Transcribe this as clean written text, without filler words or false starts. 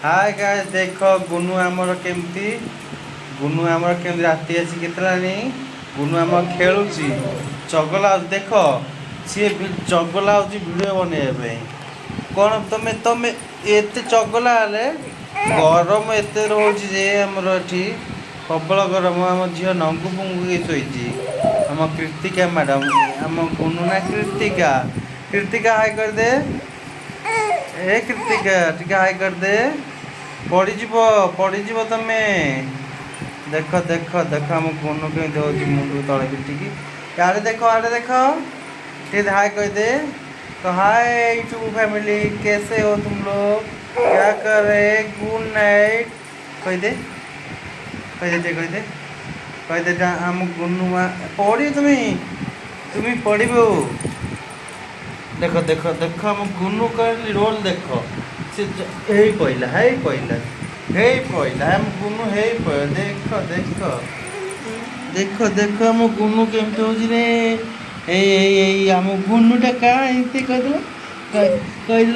hi guys देखो गुनु आमर केमती राति आसी केतलानी गुनु आम खेलुची चगला देख सी चगला होची वीडियो बनेबे कौन तमे तमे एते चगला हेले गरम एते रोची जे हमर एठी प्रबल गरम आम झील नंगु पुंगु शोची आम कृतिका मैडम आम गुनु ना कृतिका कृतिका हाय कर दे ए कृतिका टिके हाय कर दे पड़ीज तमे देख देख देख आम गुनु के मुंडू तले पिटिकी आड़े देख टे हाय कह दे तो हाय यूट्यूब फैमिली कैसे हो तुम लोग क्या कर रहे गुड नाइट कह दे कह दे आम गुनु पढ़ी तुम्हें पढ़ो देख देख देख आम गुनु कहली रोल देख से पहला आम गुनु देख देख देख देख आम गुनु केमती हो रे आम गुनुटा क्या कह कह